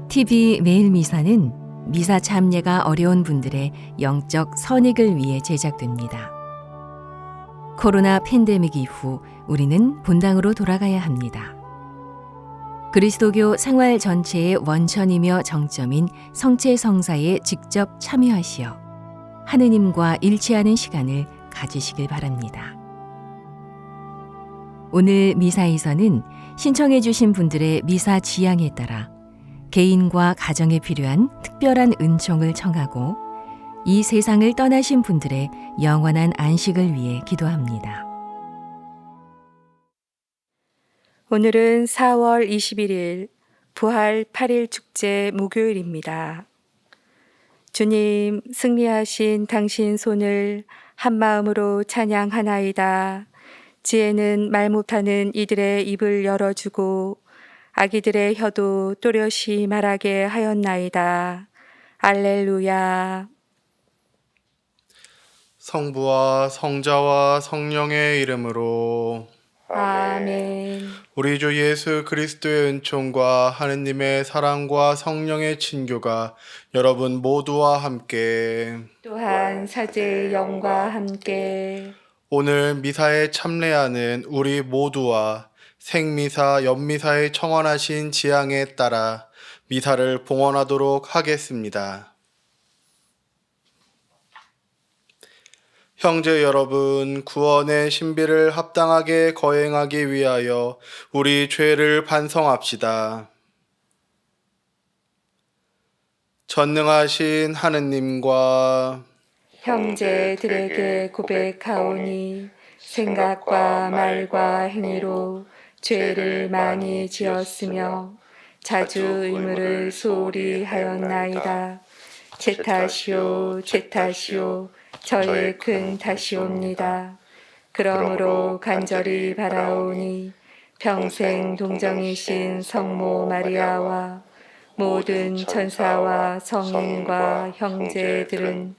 TV 매일 미사는 미사 참여가 어려운 분들의 영적 선익을 위해 제작됩니다. 코로나 팬데믹 이후 우리는 본당으로 돌아가야 합니다. 그리스도교 생활 전체의 원천이며 정점인 성체성사에 직접 참여하시어 하느님과 일치하는 시간을 가지시길 바랍니다. 오늘 미사에서는 신청해 주신 분들의 미사 지향에 따라 개인과 가정에 필요한 특별한 은총을 청하고 이 세상을 떠나신 분들의 영원한 안식을 위해 기도합니다. 오늘은 4월 21일 부활 8일 축제 목요일입니다. 주님, 승리하신 당신 손을 한마음으로 찬양하나이다. 지혜는 말 못하는 이들의 입을 열어주고 아기들의 혀도 또렷이 말하게 하였나이다. 알렐루야. 성부와 성자와 성령의 이름으로 아멘. 우리 주 예수 그리스도의 은총과 하느님의 사랑과 성령의 친교가 여러분 모두와 함께 또한 사제의 영과 함께 오늘 미사에 참례하는 우리 모두와 생미사, 연미사에 청원하신 지향에 따라 미사를 봉헌하도록 하겠습니다. 형제 여러분, 구원의 신비를 합당하게 거행하기 위하여 우리 죄를 반성합시다. 전능하신 하느님과 형제들에게 고백하오니 생각과 말과 행위로 죄를 많이 지었으며 자주 의무를 소홀히 하였나이다. 제 탓이요, 제 탓이요, 저의 큰 탓이옵니다. 그러므로 간절히 바라오니 평생 동정이신 성모 마리아와 모든 천사와 성인과 형제들은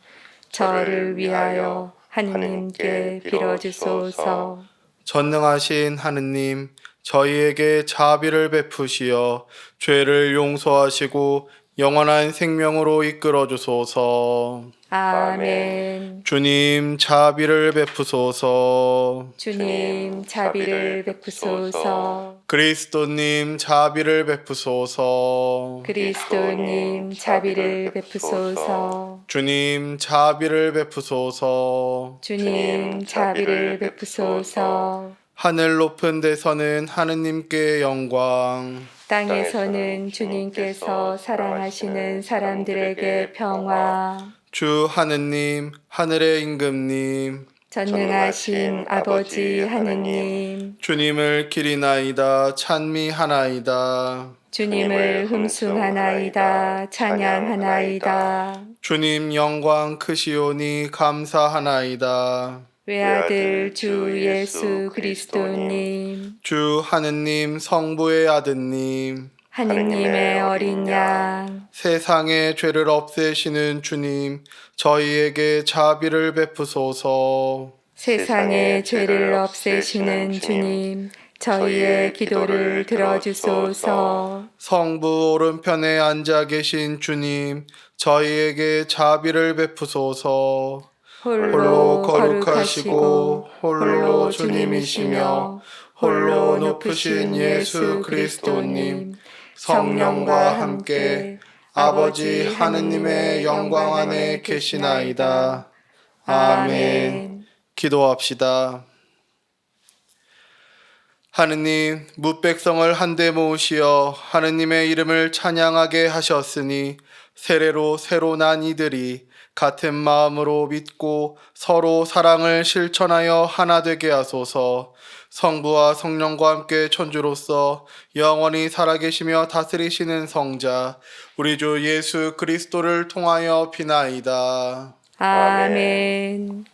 저를 위하여 하느님께 빌어주소서. 전능하신 하느님, 저희에게 자비를 베푸시어 죄를 용서하시고 영원한 생명으로 이끌어 주소서. 아멘. 주님, 자비를 베푸소서. 주님, 자비를 베푸소서. 그리스도님, 자비를 베푸소서. 그리스도님, 자비를 베푸소서. 주님, 자비를 베푸소서. 주님, 자비를 베푸소서. 하늘 높은 데서는 하느님께 영광, 땅에서는 주님께서 사랑하시는 사람들에게 평화. 주 하느님, 하늘의 임금님, 전능하신 아버지 하느님, 주님을 기리나이다, 찬미하나이다. 주님을 흠숭하나이다, 찬양하나이다. 주님 영광 크시오니 감사하나이다. 외아들 주 예수 그리스도님, 주 하느님 성부의 아드님, 하느님의 어린 양, 세상의 죄를 없애시는 주님, 저희에게 자비를 베푸소서. 세상의 죄를 없애시는 주님, 저희의 기도를 들어주소서. 성부 오른편에 앉아 계신 주님, 저희에게 자비를 베푸소서. 홀로 거룩하시고 홀로 주님이시며 홀로 높으신 예수 그리스도님, 성령과 함께 아버지 하느님의 영광 안에 계시나이다. 아멘. 기도합시다. 하느님, 뭇백성을 한데 모으시어 하느님의 이름을 찬양하게 하셨으니 세례로 새로 난 이들이 같은 마음으로 믿고 서로 사랑을 실천하여 하나 되게 하소서. 성부와 성령과 함께 천주로서 영원히 살아계시며 다스리시는 성자 우리 주 예수 그리스도를 통하여 비나이다. 아멘.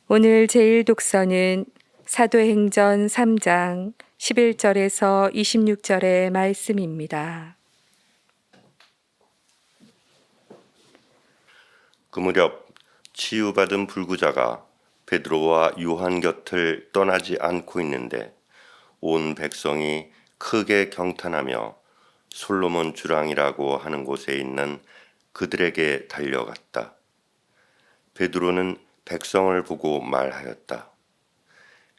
오늘 제일 독서는 사도행전 3장 11절에서 26절의 말씀입니다. 그 무렵 치유받은 불구자가 베드로와 요한 곁을 떠나지 않고 있는데 온 백성이 크게 경탄하며 솔로몬 주랑이라고 하는 곳에 있는 그들에게 달려갔다. 베드로는 백성을 보고 말하였다.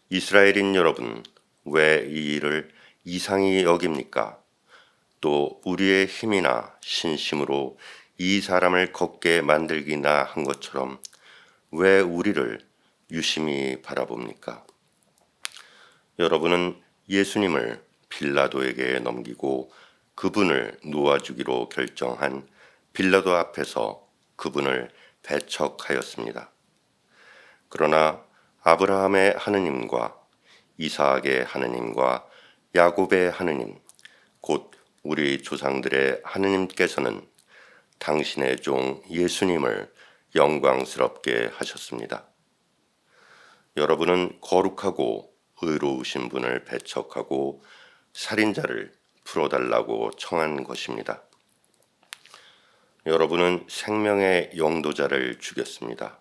이스라엘인 여러분, 왜 이 일을 이상히 여깁니까? 또 우리의 힘이나 신심으로 이 사람을 걷게 만들기나 한 것처럼 왜 우리를 유심히 바라봅니까? 여러분은 예수님을 빌라도에게 넘기고 그분을 놓아주기로 결정한 빌라도 앞에서 그분을 배척하였습니다. 그러나 아브라함의 하느님과 이삭의 하느님과 야곱의 하느님, 곧 우리 조상들의 하느님께서는 당신의 종 예수님을 영광스럽게 하셨습니다. 여러분은 거룩하고 의로우신 분을 배척하고 살인자를 풀어달라고 청한 것입니다. 여러분은 생명의 영도자를 죽였습니다.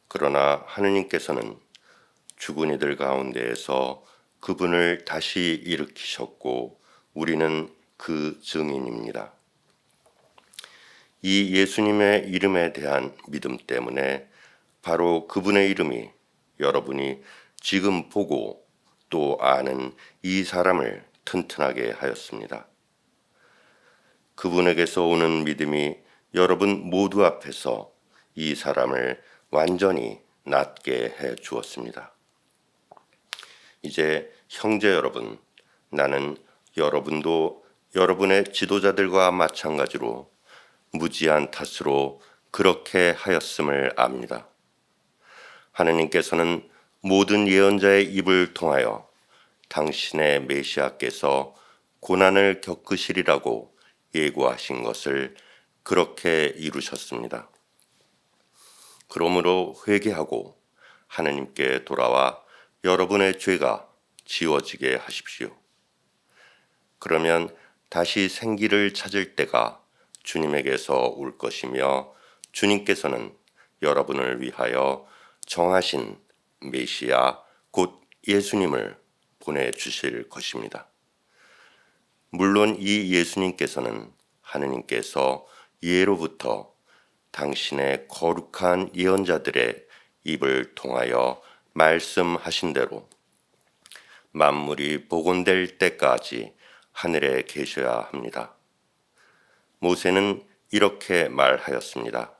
그러나 하느님께서는 죽은 이들 가운데에서 그분을 다시 일으키셨고 우리는 그 증인입니다. 이 예수님의 이름에 대한 믿음 때문에 바로 그분의 이름이 여러분이 지금 보고 또 아는 이 사람을 튼튼하게 하였습니다. 그분에게서 오는 믿음이 여러분 모두 앞에서 이 사람을 완전히 낫게 해 주었습니다. 이제 형제 여러분, 나는 여러분도 여러분의 지도자들과 마찬가지로 무지한 탓으로 그렇게 하였음을 압니다. 하느님께서는 모든 예언자의 입을 통하여 당신의 메시아께서 고난을 겪으시리라고 예고하신 것을 그렇게 이루셨습니다. 그러므로 회개하고 하느님께 돌아와 여러분의 죄가 지워지게 하십시오. 그러면 다시 생기를 찾을 때가 주님에게서 올 것이며 주님께서는 여러분을 위하여 정하신 메시아 곧 예수님을 보내주실 것입니다. 물론 이 예수님께서는 하느님께서 예로부터 당신의 거룩한 예언자들의 입을 통하여 말씀하신 대로 만물이 복원될 때까지 하늘에 계셔야 합니다. 모세는 이렇게 말하였습니다.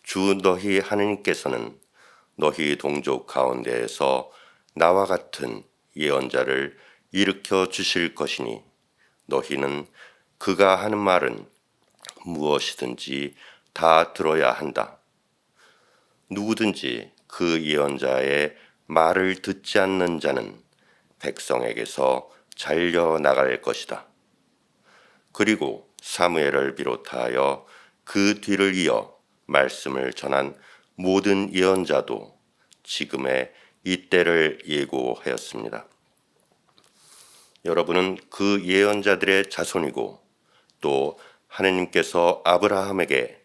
주 너희 하느님께서는 너희 동족 가운데에서 나와 같은 예언자를 일으켜 주실 것이니 너희는 그가 하는 말은 무엇이든지 다 들어야 한다. 누구든지 그 예언자의 말을 듣지 않는 자는 백성에게서 잘려 나갈 것이다. 그리고 사무엘을 비롯하여 그 뒤를 이어 말씀을 전한 모든 예언자도 지금의 이때를 예고하였습니다. 여러분은 그 예언자들의 자손이고 또 하느님께서 아브라함에게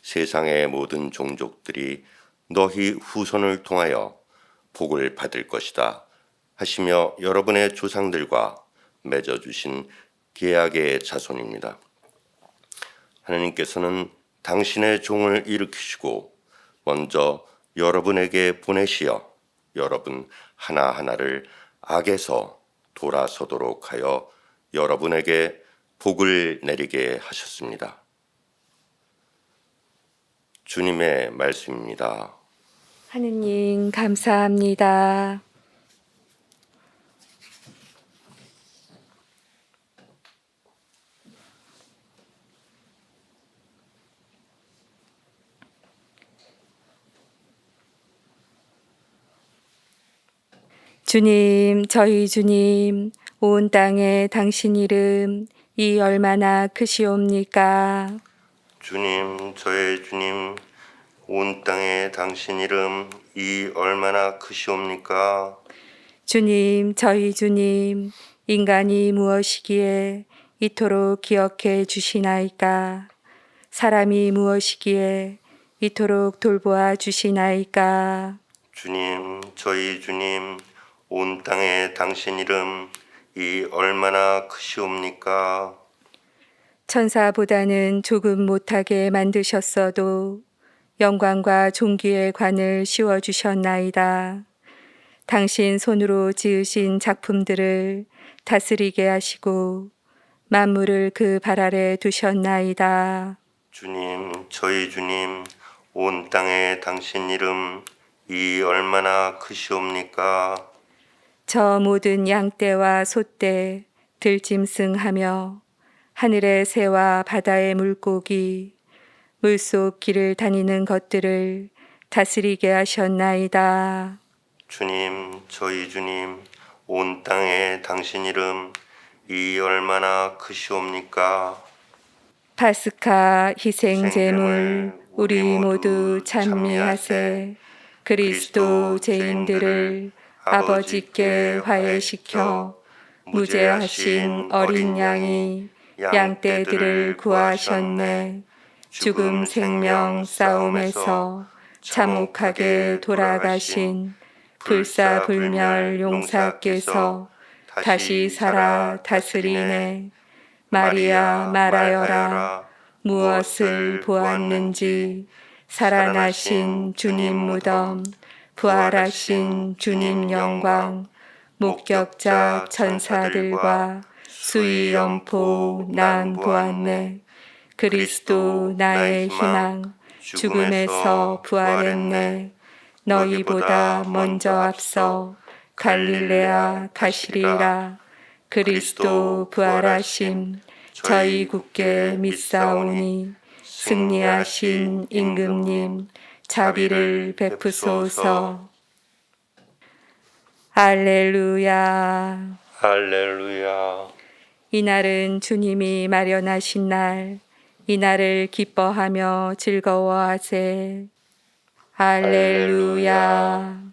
세상의 모든 종족들이 너희 후손을 통하여 복을 받을 것이다 하시며 여러분의 조상들과 맺어주신 계약의 자손입니다. 하느님께서는 당신의 종을 일으키시고 먼저 여러분에게 보내시어 여러분 하나하나를 악에서 돌아서도록 하여 여러분에게 복을 내리게 하셨습니다. 주님의 말씀입니다. 하느님 감사합니다. 주님, 저희 주님, 온 땅에 당신 이름 이 얼마나 크시옵니까? 주님, 저의 주님, 온 땅에 당신 이름 이 얼마나 크시옵니까? 주님, 저희 주님, 인간이 무엇이기에 이토록 기억해 주시나이까? 사람이 무엇이기에 이토록 돌보아 주시나이까? 주님, 저희 주님, 온 땅에 당신 이름이 얼마나 크시옵니까? 천사보다는 조금 못하게 만드셨어도 영광과 존귀의 관을 씌워주셨나이다. 당신 손으로 지으신 작품들을 다스리게 하시고 만물을 그 발 아래 두셨나이다. 주님, 저희 주님, 온 땅에 당신 이름이 얼마나 크시옵니까? 저 모든 양떼와 소떼, 들짐승하며 하늘의 새와 바다의 물고기, 물속 길을 다니는 것들을 다스리게 하셨나이다. 주님, 저희 주님, 온 땅에 당신 이름이 얼마나 크시옵니까? 파스카 희생 제물 우리 모두 찬미하세. 그리스도 죄인들을 아버지께 화해시켜 무죄하신 어린 양이 양떼들을 구하셨네. 죽음 생명 싸움에서 참혹하게 돌아가신 불사불멸 용사께서 다시 살아 다스리네. 마리아 말하여라. 무엇을 보았는지 살아나신 주님 무덤, 부활하신 주님 영광, 목격자 천사들과 수위 연포 난 보았네. 그리스도 나의 희망, 죽음에서 부활했네. 너희보다 먼저 앞서 갈릴레아 가시리라. 그리스도 부활하심 저희 굳게 믿사오니 승리하신 임금님 자비를 베푸소서. 할렐루야. 할렐루야. 이날은 주님이 마련하신 날, 이날을 기뻐하며 즐거워하세. 할렐루야.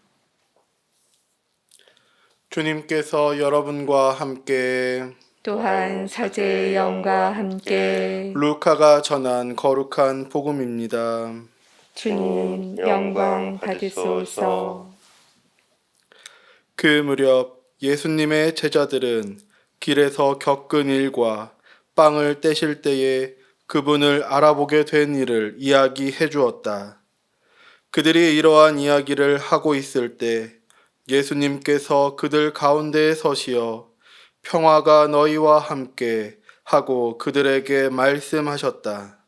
주님께서 여러분과 함께 또한 사제의 영과 함께 루카가 전한 거룩한 복음입니다. 주님 영광 받으소서. 그 무렵 예수님의 제자들은 길에서 겪은 일과 빵을 떼실 때에 그분을 알아보게 된 일을 이야기해 주었다. 그들이 이러한 이야기를 하고 있을 때 예수님께서 그들 가운데에 서시어 평화가 너희와 함께 하고 그들에게 말씀하셨다.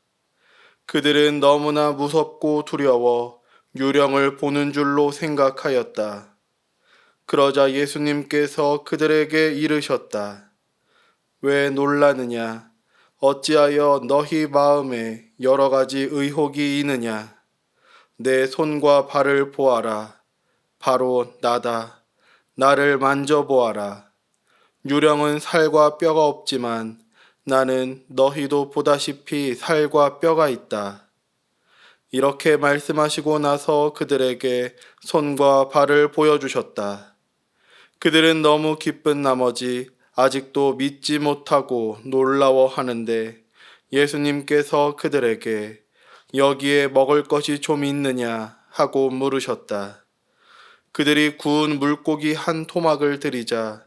그들은 너무나 무섭고 두려워 유령을 보는 줄로 생각하였다. 그러자 예수님께서 그들에게 이르셨다. 왜 놀라느냐? 어찌하여 너희 마음에 여러 가지 의혹이 있느냐? 내 손과 발을 보아라. 바로 나다. 나를 만져보아라. 유령은 살과 뼈가 없지만 나는 너희도 보다시피 살과 뼈가 있다. 이렇게 말씀하시고 나서 그들에게 손과 발을 보여주셨다. 그들은 너무 기쁜 나머지 아직도 믿지 못하고 놀라워하는데 예수님께서 그들에게 여기에 먹을 것이 좀 있느냐 하고 물으셨다. 그들이 구운 물고기 한 토막을 드리자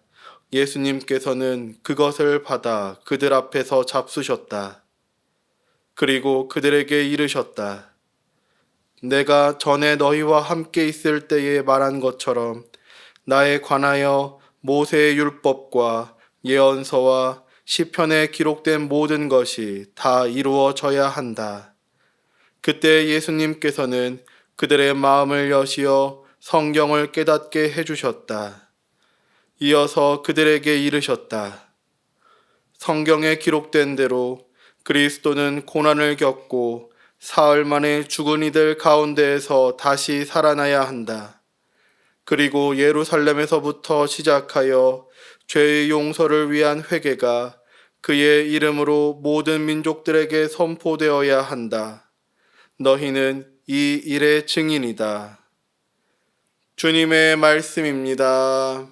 예수님께서는 그것을 받아 그들 앞에서 잡수셨다. 그리고 그들에게 이르셨다. 내가 전에 너희와 함께 있을 때에 말한 것처럼 나에 관하여 모세의 율법과 예언서와 시편에 기록된 모든 것이 다 이루어져야 한다. 그때 예수님께서는 그들의 마음을 여시어 성경을 깨닫게 해주셨다. 이어서 그들에게 이르셨다. 성경에 기록된 대로 그리스도는 고난을 겪고 사흘 만에 죽은 이들 가운데에서 다시 살아나야 한다. 그리고 예루살렘에서부터 시작하여 죄의 용서를 위한 회개가 그의 이름으로 모든 민족들에게 선포되어야 한다. 너희는 이 일의 증인이다. 주님의 말씀입니다.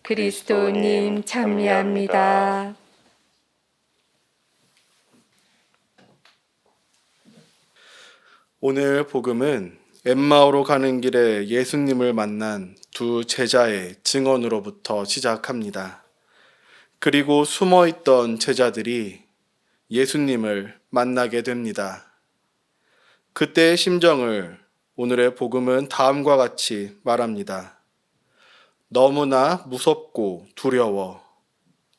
그리스도님 찬미합니다. 오늘 복음은 엠마오로 가는 길에 예수님을 만난 두 제자의 증언으로부터 시작합니다. 그리고 숨어 있던 제자들이 예수님을 만나게 됩니다. 그때의 심정을 오늘의 복음은 다음과 같이 말합니다. 너무나 무섭고 두려워,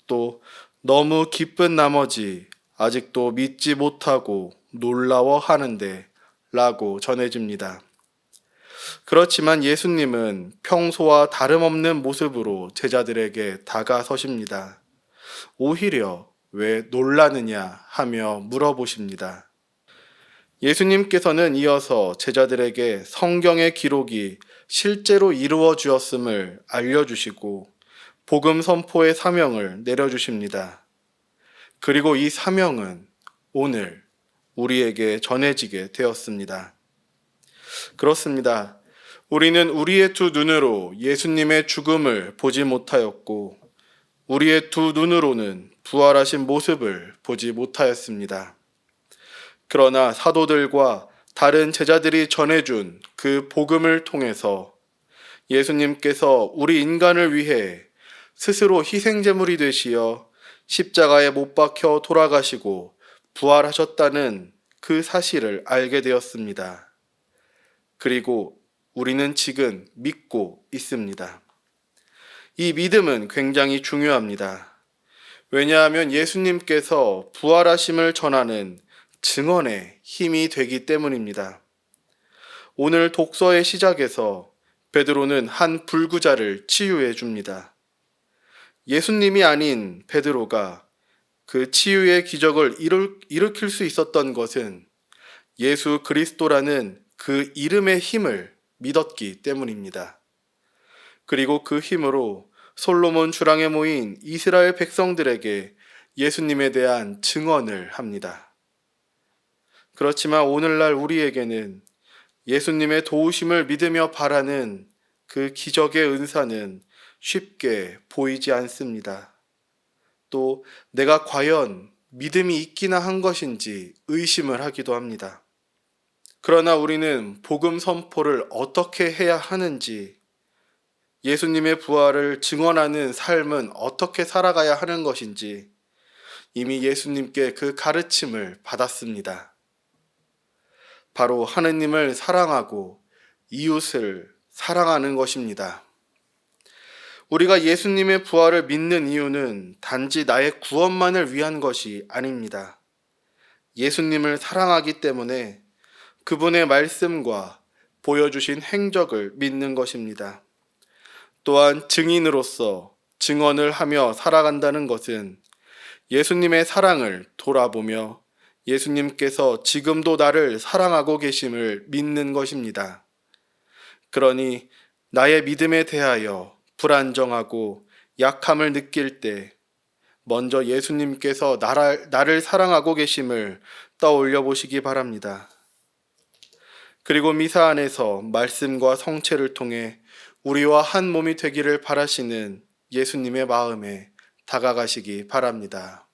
또 너무 기쁜 나머지 아직도 믿지 못하고 놀라워하는데 라고 전해집니다. 그렇지만 예수님은 평소와 다름없는 모습으로 제자들에게 다가서십니다. 오히려 왜 놀라느냐 하며 물어보십니다. 예수님께서는 이어서 제자들에게 성경의 기록이 실제로 이루어지었음을 알려주시고 복음 선포의 사명을 내려주십니다. 그리고 이 사명은 오늘 우리에게 전해지게 되었습니다. 그렇습니다. 우리는 우리의 두 눈으로 예수님의 죽음을 보지 못하였고 우리의 두 눈으로는 부활하신 모습을 보지 못하였습니다. 그러나 사도들과 다른 제자들이 전해준 그 복음을 통해서 예수님께서 우리 인간을 위해 스스로 희생제물이 되시어 십자가에 못 박혀 돌아가시고 부활하셨다는 그 사실을 알게 되었습니다. 그리고 우리는 지금 믿고 있습니다. 이 믿음은 굉장히 중요합니다. 왜냐하면 예수님께서 부활하심을 전하는 증언의 힘이 되기 때문입니다. 오늘 독서의 시작에서 베드로는 한 불구자를 치유해 줍니다. 예수님이 아닌 베드로가 그 치유의 기적을 일으킬 수 있었던 것은 예수 그리스도라는 그 이름의 힘을 믿었기 때문입니다. 그리고 그 힘으로 솔로몬 주랑에 모인 이스라엘 백성들에게 예수님에 대한 증언을 합니다. 그렇지만 오늘날 우리에게는 예수님의 도우심을 믿으며 바라는 그 기적의 은사는 쉽게 보이지 않습니다. 또 내가 과연 믿음이 있기나 한 것인지 의심을 하기도 합니다. 그러나 우리는 복음 선포를 어떻게 해야 하는지, 예수님의 부활을 증언하는 삶은 어떻게 살아가야 하는 것인지 이미 예수님께 그 가르침을 받았습니다. 바로 하느님을 사랑하고 이웃을 사랑하는 것입니다. 우리가 예수님의 부활을 믿는 이유는 단지 나의 구원만을 위한 것이 아닙니다. 예수님을 사랑하기 때문에 그분의 말씀과 보여주신 행적을 믿는 것입니다. 또한 증인으로서 증언을 하며 살아간다는 것은 예수님의 사랑을 돌아보며 예수님께서 지금도 나를 사랑하고 계심을 믿는 것입니다. 그러니 나의 믿음에 대하여 불안정하고 약함을 느낄 때 먼저 예수님께서 나를 사랑하고 계심을 떠올려 보시기 바랍니다. 그리고 미사 안에서 말씀과 성체를 통해 우리와 한 몸이 되기를 바라시는 예수님의 마음에 다가가시기 바랍니다.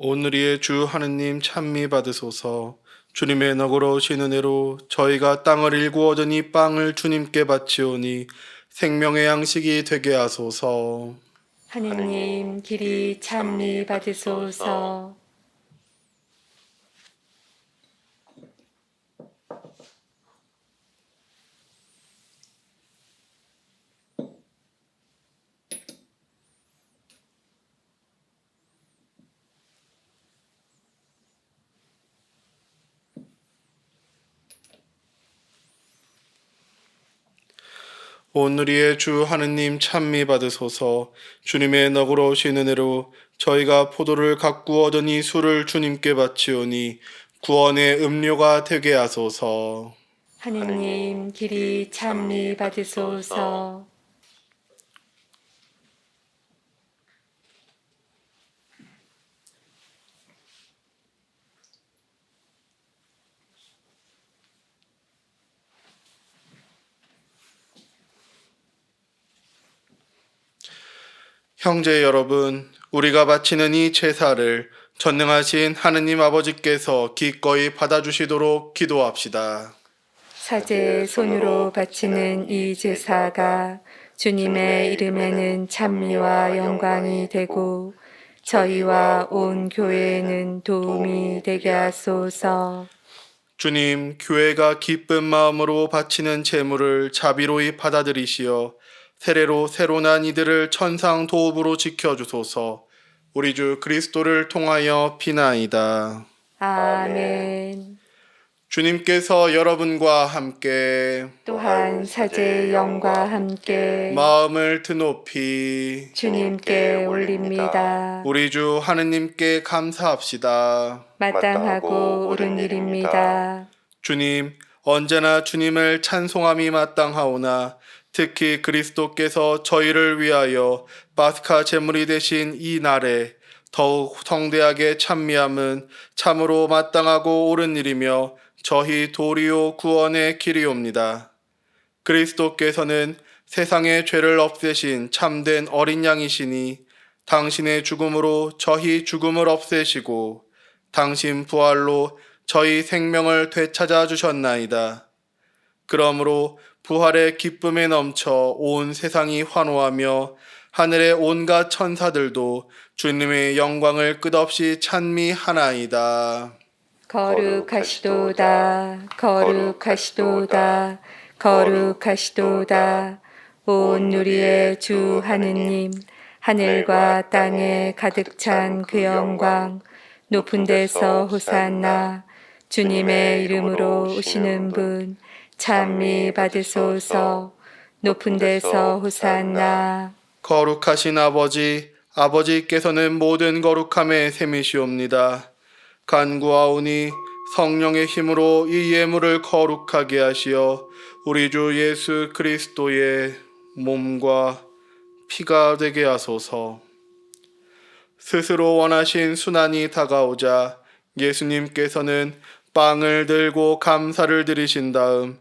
오늘의 주 하느님 찬미 받으소서. 주님의 너그러우신 은혜로 저희가 땅을 일구 얻으니 빵을 주님께 바치오니 생명의 양식이 되게 하소서. 하느님 길이 찬미 받으소서. 오늘의 주 하느님 찬미 받으소서. 주님의 너그러우신 은혜로 저희가 포도를 가꾸어더니 술을 주님께 바치오니 구원의 음료가 되게 하소서. 하느님 길이 찬미 받으소서. 형제 여러분, 우리가 바치는 이 제사를 전능하신 하느님 아버지께서 기꺼이 받아주시도록 기도합시다. 사제 손으로 바치는 이 제사가 주님의 이름에는 찬미와 영광이 되고 저희와 온 교회에는 도움이 되게 하소서. 주님, 교회가 기쁜 마음으로 바치는 제물을 자비로이 받아들이시어 세례로 새로 난 이들을 천상 도읍으로 지켜주소서. 우리 주 그리스도를 통하여 비나이다. 아멘. 주님께서 여러분과 함께 또한 사제의 영과 함께 마음을 드높이 주님께 올립니다. 우리 주 하느님께 감사합시다. 마땅하고 옳은 일입니다. 주님, 언제나 주님을 찬송함이 마땅하오나 특히 그리스도께서 저희를 위하여 파스카 제물이 되신 이 날에 더욱 성대하게 찬미함은 참으로 마땅하고 옳은 일이며 저희 도리오 구원의 길이옵니다. 그리스도께서는 세상의 죄를 없애신 참된 어린 양이시니 당신의 죽음으로 저희 죽음을 없애시고 당신 부활로 저희 생명을 되찾아 주셨나이다. 그러므로 부활의 기쁨에 넘쳐 온 세상이 환호하며 하늘의 온갖 천사들도 주님의 영광을 끝없이 찬미하나이다. 거룩하시도다, 거룩하시도다, 거룩하시도다. 온 누리의 주 하느님, 하늘과 땅에 가득 찬 그 영광, 높은 데서 호산나, 주님의 이름으로 오시는 분, 찬미 받으소서. 높은 데서 호산나. 거룩하신 아버지, 아버지께서는 모든 거룩함의 셈이시옵니다. 간구하오니 성령의 힘으로 이 예물을 거룩하게 하시어 우리 주 예수 그리스도의 몸과 피가 되게 하소서. 스스로 원하신 순환이 다가오자 예수님께서는 빵을 들고 감사를 드리신 다음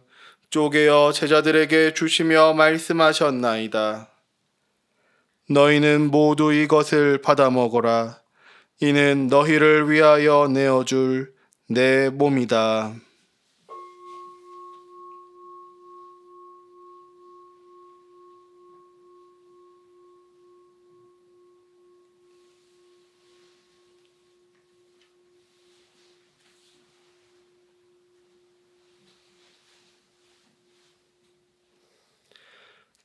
쪼개어 제자들에게 주시며 말씀하셨나이다. 너희는 모두 이것을 받아 먹어라. 이는 너희를 위하여 내어줄 내 몸이다.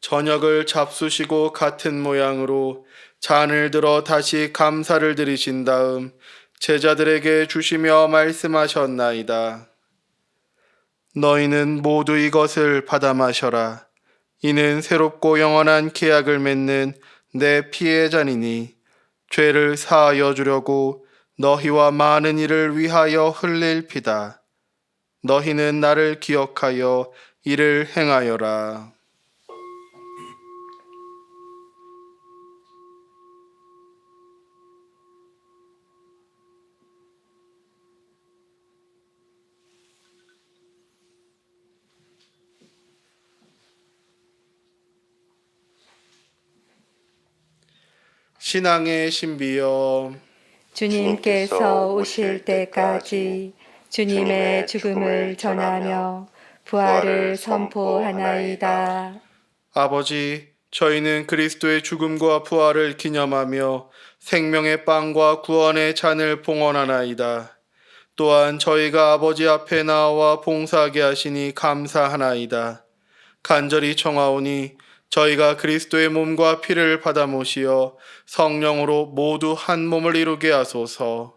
저녁을 잡수시고 같은 모양으로 잔을 들어 다시 감사를 드리신 다음 제자들에게 주시며 말씀하셨나이다. 너희는 모두 이것을 받아 마셔라. 이는 새롭고 영원한 계약을 맺는 내 피의 잔이니 죄를 사하여 주려고 너희와 많은 이를 위하여 흘릴 피다. 너희는 나를 기억하여 이를 행하여라. 신앙의 신비여, 주님께서 오실 때까지 주님의 죽음을 전하며 부활을 선포하나이다. 아버지, 저희는 그리스도의 죽음과 부활을 기념하며 생명의 빵과 구원의 잔을 봉헌하나이다. 또한 저희가 아버지 앞에 나와 봉사하게 하시니 감사하나이다. 간절히 청하오니 저희가 그리스도의 몸과 피를 받아 모시어 성령으로 모두 한 몸을 이루게 하소서.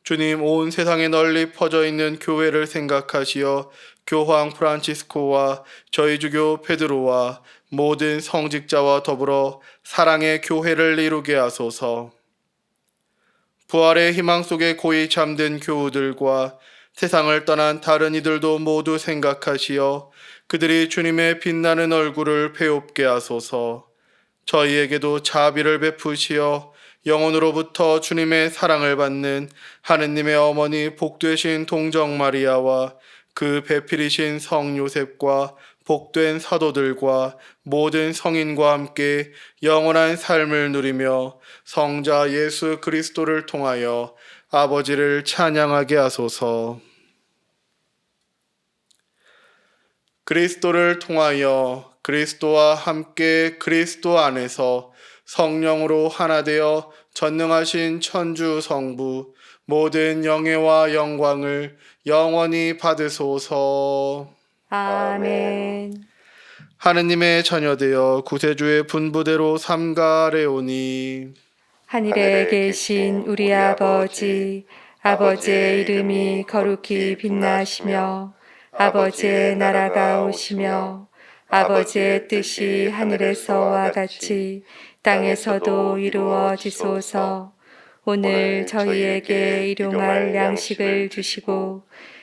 주님, 온 세상에 널리 퍼져 있는 교회를 생각하시어 교황 프란치스코와 저희 주교 베드로와 모든 성직자와 더불어 사랑의 교회를 이루게 하소서. 부활의 희망 속에 고이 잠든 교우들과 세상을 떠난 다른 이들도 모두 생각하시어 그들이 주님의 빛나는 얼굴을 배웁게 하소서. 저희에게도 자비를 베푸시어 영혼으로부터 주님의 사랑을 받는 하느님의 어머니 복되신 동정 마리아와 그 배필이신 성 요셉과 복된 사도들과 모든 성인과 함께 영원한 삶을 누리며 성자 예수 그리스도를 통하여 아버지를 찬양하게 하소서. 그리스도를 통하여 그리스도와 함께 그리스도 안에서 성령으로 하나 되어 전능하신 천주 성부 모든 영예와 영광을 영원히 받으소서. 아멘. 하느님의 자녀되어 구세주의 분부대로 삼가래오니 하늘에 계신 우리 아버지, 아버지의 이름이 거룩히 빛나시며 아버지의 나라가 오시며 아버지의 뜻이 하늘에서와 같이 땅에서도 이루어지소서. 오늘 저희에게 일용할 양식을 주시고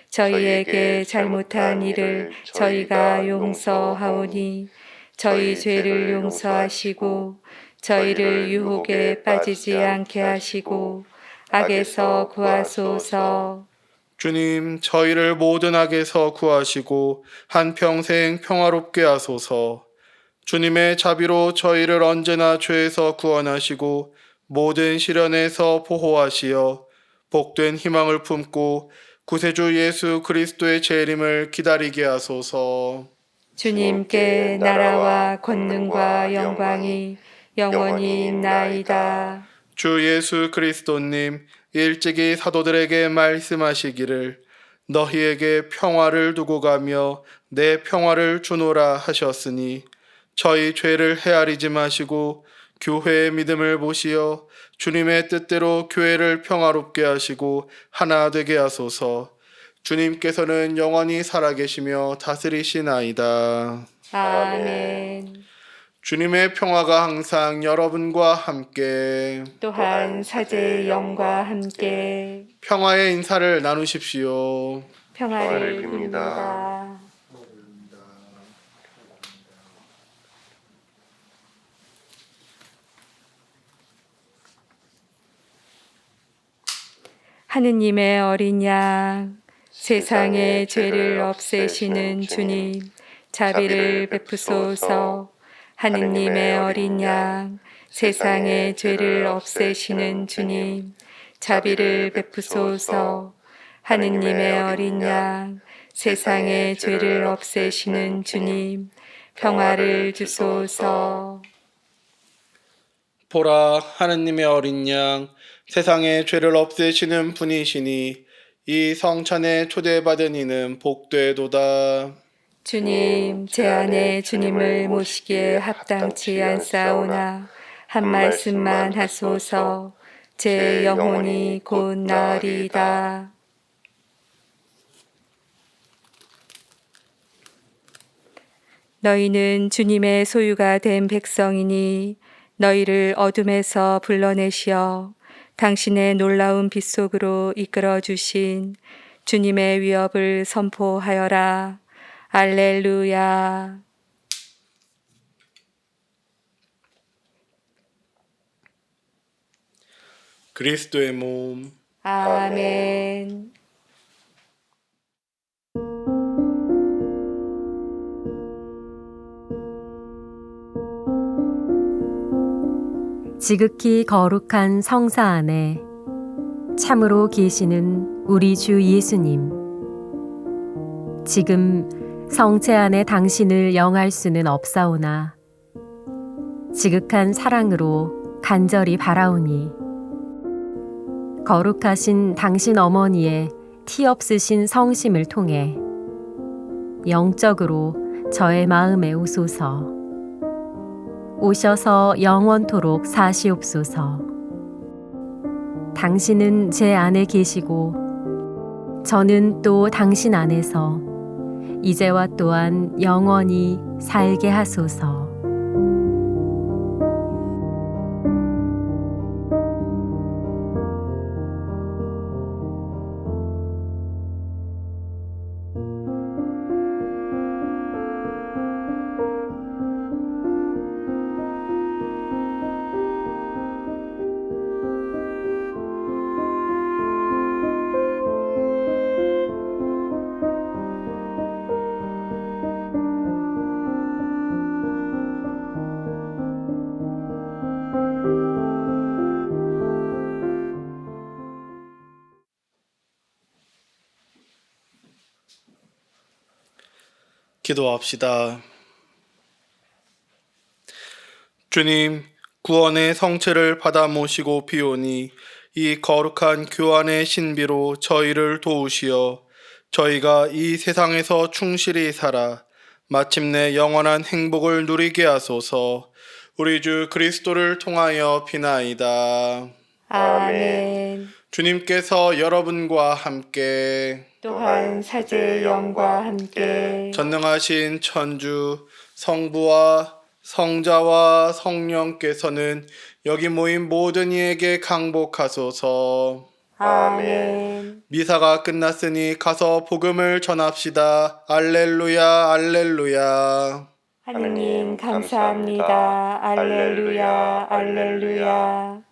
저희에게 잘못한 일을 저희가 용서하오니 저희 죄를 용서하시고 저희를 유혹에 빠지지 않게 하시고 악에서 구하소서. 주님, 저희를 모든 악에서 구하시고 한평생 평화롭게 하소서. 주님의 자비로 저희를 언제나 죄에서 구원하시고 모든 시련에서 보호하시어 복된 희망을 품고 구세주 예수 그리스도의 재림을 기다리게 하소서. 주님께 나라와 권능과 영광이 영원히 있나이다. 주 예수 그리스도님, 일찍이 사도들에게 말씀하시기를 너희에게 평화를 두고 가며 내 평화를 주노라 하셨으니 저희 죄를 헤아리지 마시고 교회의 믿음을 보시어 주님의 뜻대로 교회를 평화롭게 하시고 하나 되게 하소서. 주님께서는 영원히 살아계시며 다스리시나이다. 아멘. 주님의 평화가 항상 여러분과 함께 또한 사제의 영과 함께 평화의 인사를 나누십시오. 평화를 평화를 빕니다. 하느님의 어린 양, 세상의 죄를 없애시는 주님, 자비를 베푸소서. 하느님의 어린 양, 세상의 죄를 없애시는 주님, 자비를 베푸소서. 하느님의 어린 양, 세상의 죄를 없애시는 주님, 평화를 주소서. 보라, 하느님의 어린 양, 세상의 죄를 없애시는 분이시니 이 성찬에 초대받은 이는 복되도다. 주님, 제 안에 주님을 모시기에 합당치 않사오나 한 말씀만 하소서. 제 영혼이 곧 나으리이다. 너희는 주님의 소유가 된 백성이니 너희를 어둠에서 불러내시어 당신의 놀라운 빛 속으로 이끌어 주신 주님의 위협을 선포하여라. 알렐루야. 그리스도의 몸. 아멘. 지극히 거룩한 성사 안에 참으로 계시는 우리 주 예수님. 지금 성체 안에 당신을 영할 수는 없사오나 지극한 사랑으로 간절히 바라오니 거룩하신 당신 어머니의 티 없으신 성심을 통해 영적으로 저의 마음에 오소서. 오셔서 영원토록 사시옵소서. 당신은 제 안에 계시고 저는 또 당신 안에서 이제와 또한 영원히 살게 하소서. 기도합시다. 주님, 구원의 성체를 받아 모시고 비오니 이 거룩한 교환의 신비로 저희를 도우시어 저희가 이 세상에서 충실히 살아 마침내 영원한 행복을 누리게 하소서. 우리 주 그리스도를 통하여 비나이다. 아멘. 주님께서 여러분과 함께 또한 사제의 영과 함께 전능하신 천주 성부와 성자와 성령께서는 여기 모인 모든 이에게 강복하소서. 아멘. 미사가 끝났으니 가서 복음을 전합시다. 알렐루야, 알렐루야. 하느님 감사합니다. 알렐루야, 알렐루야.